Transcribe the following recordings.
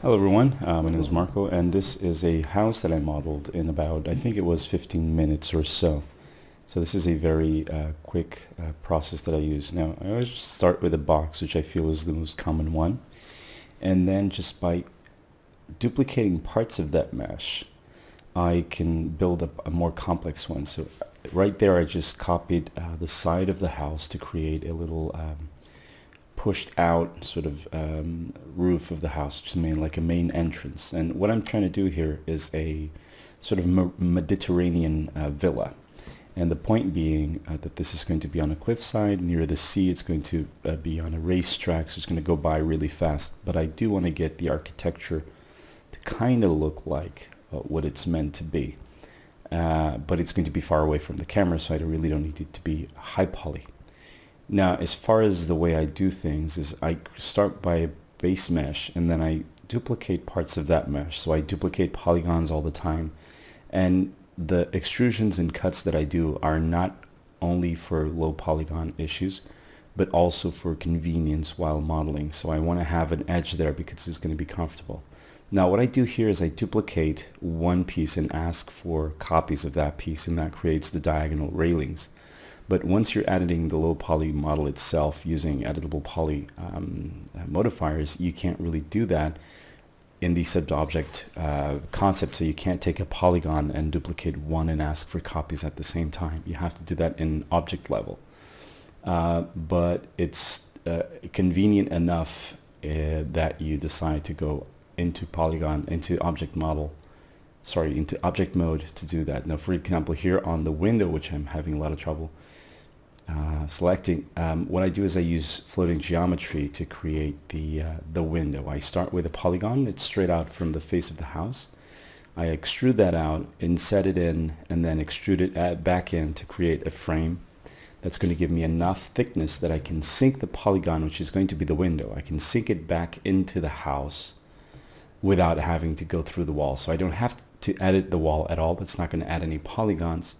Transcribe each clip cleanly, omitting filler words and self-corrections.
Hello everyone, my name is Marco and this is a house that I modeled in about, I think it was 15 minutes or so. So this is a very quick process that I use. Now I always start with a box, which I feel is the most common one, and then just by duplicating parts of that mesh I can build up a more complex one. So right there I just copied the side of the house to create a little pushed out sort of roof of the house, just made like a main entrance. And what I'm trying to do here is a sort of Mediterranean villa. And the point being that this is going to be on a cliffside near the sea. It's going to be on a racetrack, so it's going to go by really fast. But I do want to get the architecture to kind of look like what it's meant to be. But it's going to be far away from the camera, so I really don't need it to be high poly. Now, as far as the way I do things is I start by a base mesh and then I duplicate parts of that mesh. So I duplicate polygons all the time. And the extrusions and cuts that I do are not only for low polygon issues, but also for convenience while modeling. So I want to have an edge there because it's going to be comfortable. Now, what I do here is I duplicate one piece and ask for copies of that piece, and that creates the diagonal railings. But once you're editing the low poly model itself using editable poly modifiers, you can't really do that in the sub-object concept. So you can't take a polygon and duplicate one and ask for copies at the same time. You have to do that in object level. But it's convenient enough that you decide to go into into object mode to do that. Now, for example, here on the window, which I'm having a lot of trouble selecting, what I do is I use floating geometry to create the window. I start with a polygon that's straight out from the face of the house. I extrude that out, inset it in, and then extrude it back in to create a frame that's going to give me enough thickness that I can sink the polygon, which is going to be the window. I can sink it back into the house without having to go through the wall. So I don't have to edit the wall at all. That's not going to add any polygons.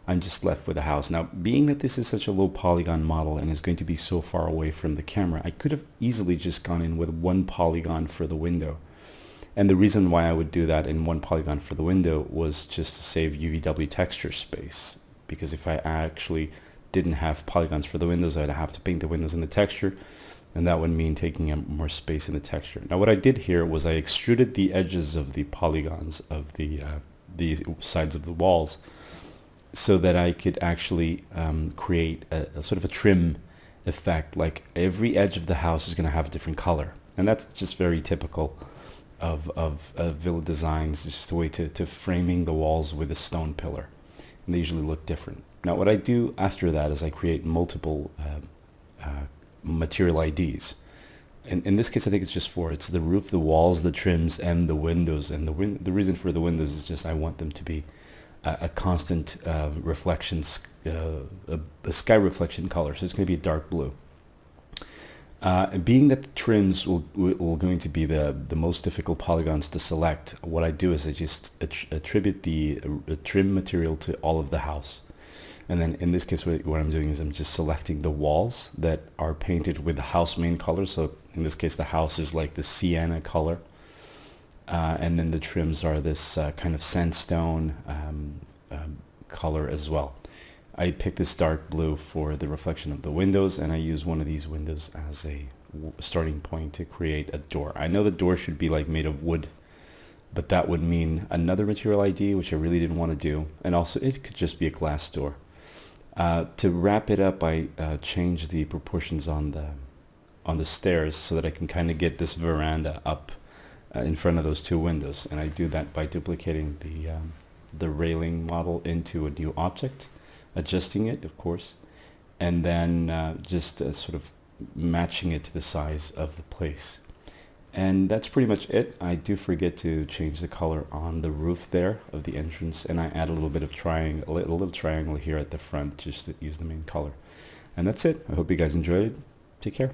I'm just left with a house. Now, being that this is such a low polygon model and is going to be so far away from the camera, I could have easily just gone in with one polygon for the window. And the reason why I would do that in one polygon for the window was just to save UVW texture space. Because if I actually didn't have polygons for the windows, I'd have to paint the windows in the texture, and that would mean taking up more space in the texture. Now, what I did here was I extruded the edges of the polygons of the sides of the walls, so that I could actually create a sort of a trim effect. Like every edge of the house is going to have a different color. And that's just very typical of villa designs. It's just a way to framing the walls with a stone pillar. And they usually look different. Now, what I do after that is I create multiple material IDs. In this case, I think it's just four. It's the roof, the walls, the trims, and the windows. And the reason for the windows is just I want them to be a constant reflection, a sky reflection color. So it's going to be dark blue. Being that the trims will going to be the most difficult polygons to select, what I do is I just attribute the trim material to all of the house. And then in this case, what I'm doing is I'm just selecting the walls that are painted with the house main color. So in this case, the house is like the sienna color. And then the trims are this kind of sandstone color as well. I picked this dark blue for the reflection of the windows, and I use one of these windows as a starting point to create a door. I know the door should be like made of wood, but that would mean another material ID, which I really didn't want to do. And also it could just be a glass door. To wrap it up, I changed the proportions on the stairs so that I can kind of get this veranda up in front of those two windows, and I do that by duplicating the railing model into a new object, adjusting it, of course, and then just sort of matching it to the size of the place. And that's pretty much it. I do forget to change the color on the roof there of the entrance, and I add a little bit of triangle, a little triangle here at the front just to use the main color. And that's it. I hope you guys enjoyed it. Take care.